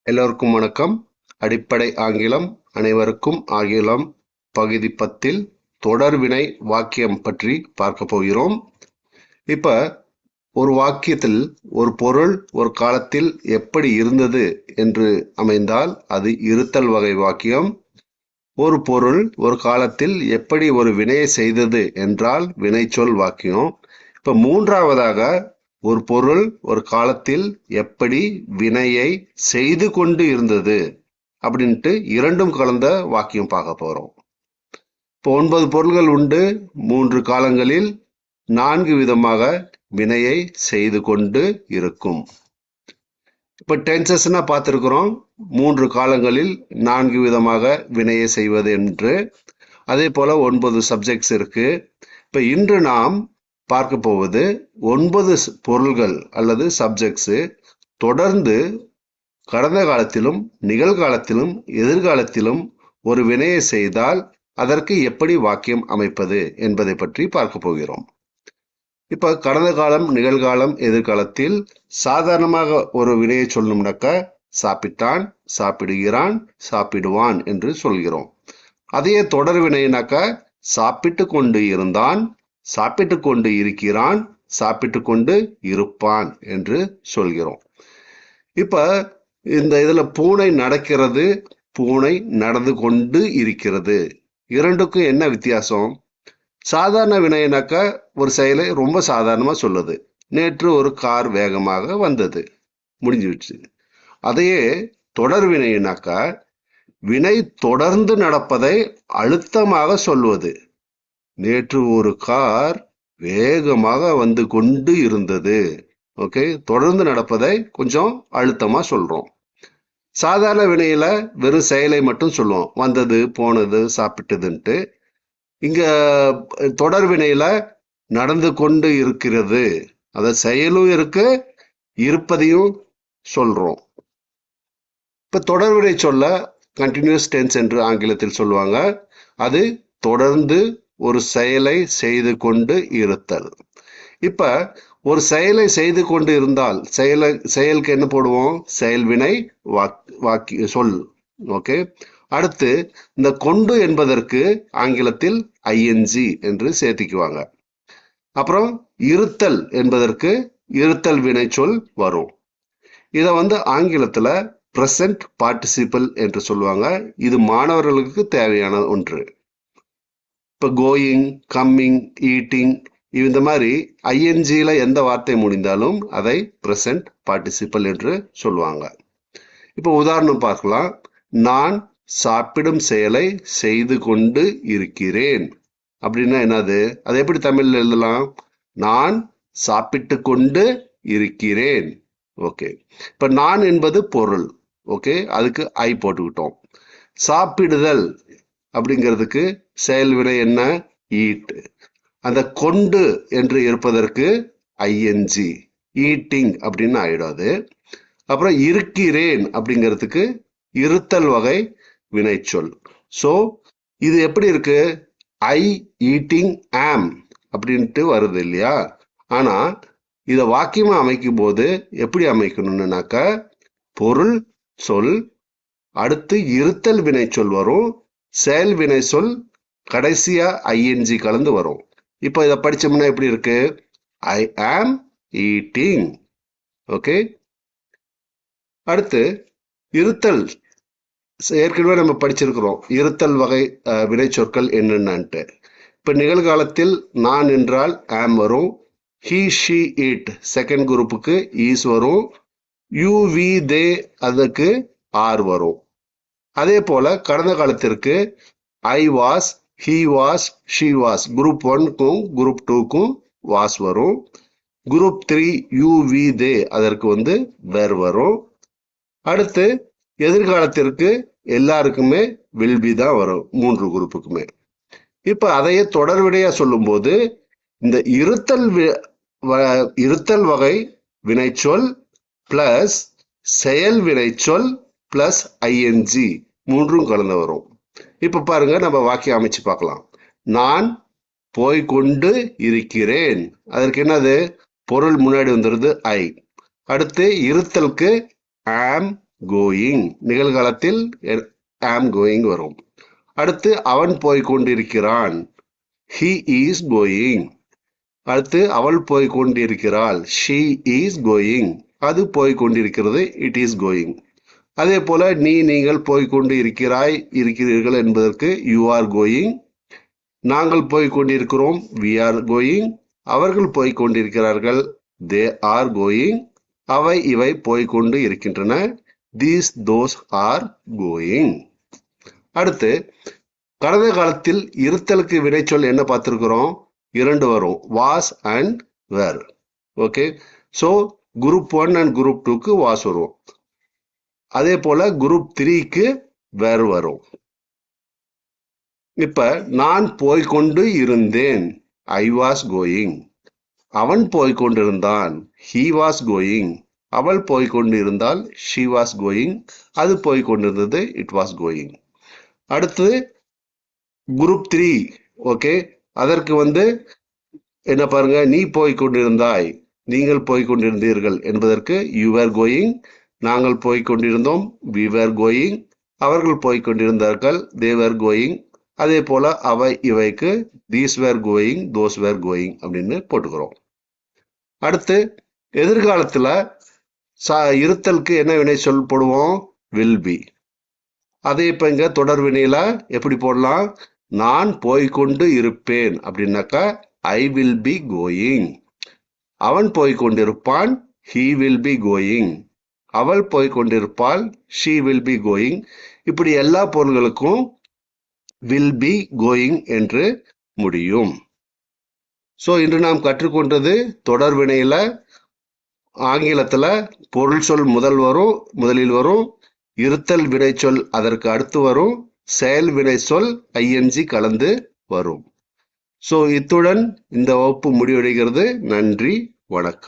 எல்லோருக்கும் வணக்கம். அடிப்படை ஆங்கிலம் அனைவருக்கும் ஆங்கிலம் பகுதி 10 தொடர்வினை வாக்கியம் பற்றி பார்க்க போகிறோம். இப்ப ஒரு வாக்கியத்தில் ஒரு பொருள் ஒரு காலத்தில் எப்படி இருந்தது என்று அமைந்தால் அது இருத்தல் வகை வாக்கியம். ஒரு பொருள் ஒரு காலத்தில் எப்படி ஒரு வினையை செய்தது என்றால் வினைச்சொல் வாக்கியம். இப்ப மூன்றாவதாக ஒரு பொருள் ஒரு காலத்தில் எப்படி வினையை செய்து கொண்டு இருந்தது அப்படின்ட்டு இரண்டும் கலந்த வாக்கியம் பார்க்க போறோம். இப்போ 9 பொருள்கள் உண்டு. 3 காலங்களில் 4 விதமாக வினையை செய்து கொண்டு இருக்கும். இப்ப டென்சஸ்னா பார்த்திருக்கிறோம். 3 காலங்களில் 4 விதமாக வினையை செய்வது என்று. அதே போல 9 சப்ஜெக்ட்ஸ் இருக்கு. இப்ப இன்று நாம் பார்க்க போவது 9 பொருள்கள் அல்லது சப்ஜெக்ட்ஸ் தொடர்ந்து கடந்த காலத்திலும் நிகழ்காலத்திலும் எதிர்காலத்திலும் ஒரு வினையை செய்தால் அதற்கு எப்படி வாக்கியம் அமைப்பது என்பதை பற்றி பார்க்க போகிறோம். இப்ப கடந்த காலம் நிகழ்காலம் எதிர்காலத்தில் சாதாரணமாக ஒரு வினையை சொல்லணும்னாக்க சாப்பிட்டான், சாப்பிடுகிறான், சாப்பிடுவான் என்று சொல்கிறோம். அதையே தொடர் வினைனாக்க சாப்பிட்டு கொண்டு இருந்தான், சாப்பிட்டு கொண்டு இருக்கிறான், சாப்பிட்டு கொண்டு இருப்பான் என்று சொல்கிறோம். இப்ப இந்த இதுல பூனை நடக்கிறது, பூனை நடந்து கொண்டு இருக்கிறது, இரண்டுக்கும் என்ன வித்தியாசம்? சாதாரண வினைனாக்க ஒரு செயலை ரொம்ப சாதாரணமா சொல்லுது. நேற்று ஒரு கார் வேகமாக வந்தது, முடிஞ்சிடுச்சு. அதையே தொடர் வினைனாக்க வினை தொடர்ந்து நடப்பதை அழுத்தமாக சொல்வது. நேற்று ஒரு கார் வேகமாக வந்து கொண்டு இருந்தது. ஓகே, தொடர்ந்து நடப்பதை கொஞ்சம் அழுத்தமா சொல்றோம். சாதாரண வினையில வெறும் செயலை மட்டும் சொல்லுவோம், வந்தது, போனது, சாப்பிட்டதுன்ட்டு. இங்க தொடர் வினையில நடந்து கொண்டு இருக்கிறது, அத செயலும் இருக்கு, இருப்பதையும் சொல்றோம். இப்ப தொடர் வினை சொல்ல கண்டினியூஸ் டென்ஸ் என்று ஆங்கிலத்தில் சொல்லுவாங்க. அது தொடர்ந்து ஒரு செயலை செய்து கொண்டு இருத்தல். இப்ப ஒரு செயலை செய்து கொண்டு இருந்தால் செயலுக்கு என்ன போடுவோம்? செயல்வினை சொல். ஓகே, அடுத்து இந்த கொண்டு என்பதற்கு ஆங்கிலத்தில் ஐஎன்ஜி என்று சேர்த்திக்குவாங்க. அப்புறம் இருத்தல் என்பதற்கு இருத்தல் வினை சொல் வரும். இத ஆங்கிலத்துல பிரசன்ட் பார்ட்டிசிபிள் என்று சொல்லுவாங்க. இது மாணவர்களுக்கு தேவையான ஒன்று. இப்ப கோயிங், கம்மிங், ஈட்டிங் இந்த மாதிரி ஐஎன்ஜில எந்த வார்த்தை முடிந்தாலும் அதை பிரசன்ட் பார்ட்டிசிபிள் என்று சொல்லுவாங்க. இப்ப உதாரணம் பார்க்கலாம். நான் சாப்பிடும் செயலை செய்து கொண்டு இருக்கிறேன் அப்படின்னா என்னது? அதை எப்படி தமிழ்ல எழுதலாம்? நான் சாப்பிட்டு கொண்டு இருக்கிறேன். ஓகே, இப்ப நான் என்பது பொருள். ஓகே, அதுக்கு ஐ போட்டுக்கிட்டோம். சாப்பிடுதல் அப்படிங்கிறதுக்கு செயல்வினை என்ன? ஈட். அந்த கொண்டு என்று இருப்பதற்கு ஐஎன்ஜி, ஈட்டிங் அப்படின்னு ஆயிடாது. அப்புறம் இருக்கிறேன் அப்படிங்கிறதுக்கு இருத்தல் வகை வினைச்சொல். சோ இது எப்படி இருக்கு? ஐ ஈட்டிங் ஆம் அப்படின்ட்டு வருது இல்லையா? ஆனா இத வாக்கியமா அமைக்கும் போது எப்படி அமைக்கணும்னாக்க பொருள் சொல், அடுத்து இருத்தல் வினை சொல் வரும், செயல் வினை சொல் கடைசியா ஐஎன்ஜி கலந்து வரும். இப்போ இதை படிச்சோம்னா எப்படி இருக்கு? ஐ ஆம் ஈட்டிங். ஓகே, அடுத்து இருத்தல். ஏற்கனவே நம்ம படிச்சிருக்கிறோம் இருத்தல் வகை வினை சொற்கள் என்னென்னட்டு. இப்ப நிகழ்காலத்தில் நான் என்றால் ஆம் வரும், ஹி ஷி இட் செகண்ட் குரூப்புக்கு ஈஸ் வரும், யூ வி தே அதுக்கு ஆர் வரும். அதே போல கடந்த காலத்திற்கு I was, he was, she was group 1க்கும் குரூப் 2க்கும் வாஸ் வரும். குரூப் 3 யூ வி தே அதற்கு வேர் வரும். அடுத்து எதிர்காலத்திற்கு எல்லாருக்குமே will be தான் வரும், 3 குரூப்புக்குமே. இப்ப அதையே தொடர்விடையா சொல்லும் போது இந்த இருத்தல் வகை வினைச்சொல் பிளஸ் செயல் வினைச்சொல் பிளஸ் ஐஎன்ஜி மூன்றும் கலந்து வரும். இப்ப பாருங்க, நம்ம வாக்கியம் அமைச்சு பார்க்கலாம். நான் போய்கொண்டு இருக்கிறேன். அதற்கு என்னது? பொருள் முன்னாடி வந்துருது ஐ. அடுத்து இருத்தலுக்கு am going, நிகழ்காலத்தில் am going வரும். அடுத்து அவன் போய் கொண்டிருக்கிறான், he is going. அடுத்து அவள் போய் கொண்டிருக்கிறாள், she is going. அது போய் கொண்டிருக்கிறது, it is going. அதே போல நீங்கள் போய் கொண்டு இருக்கிறீர்கள் என்பதற்கு you are going. நாங்கள் போய் கொண்டிருக்கிறோம், we are going. அவர்கள் போய் கொண்டிருக்கிறார்கள், they are going. அவை இவை போய் கொண்டு இருக்கின்றன, these those are going. அடுத்து கடந்த காலத்தில் இருத்தலுக்கு வினைச்சொல் என்ன பார்த்திருக்கிறோம்? 2 வரும், was and were. Okay, so group 1 and group 2க்கு was வரும். அதே போல குரூப் 3க்கு were வரும். இப்ப நான் போய்கொண்டு இருந்தேன், I was going. அவன் போய்கொண்டிருந்தான், he was going. அவள் போய்கொண்டு இருந்தால், she was going. அது போய்கொண்டிருந்தது, it was going. அடுத்து குரூப் 3. ஓகே, அதற்கு என்ன பாருங்க, நீ போய்கொண்டிருந்தாய், நீங்கள் போய்கொண்டிருந்தீர்கள் என்பதற்கு you were going. நாங்கள் போய்கொண்டிருந்தோம், we were going. அவர்கள் போய்கொண்டிருந்தார்கள், they were going. அதே போல அவை இவைக்கு these were going, those were going அப்படின்னு போட்டுக்கிறோம். அடுத்து எதிர்காலத்துல இருத்தலுக்கு என்ன வினை சொல் போடுவோம்? will be. அதே இப்ப இங்க தொடர் வினையில எப்படி போடலாம்? நான் போய்கொண்டு இருப்பேன் அப்படின்னாக்கா I will be going. அவன் போய்கொண்டிருப்பான், he will be going. அவள் போய்கொண்டிருப்பாள், she will be going. இப்படி எல்லா பொருள்களுக்கும் will be going என்று முடியும். ஸோ இன்று நாம் கற்றுக்கொண்டது தொடர் வினையில ஆங்கிலத்துல பொருள் சொல் முதலில் வரும், இருத்தல் வினை சொல் அதற்கு அடுத்து வரும், செயல் வினை சொல் ing கலந்து வரும். ஸோ இத்துடன் இந்த வகுப்பு முடிவடைகிறது. நன்றி, வணக்கம்.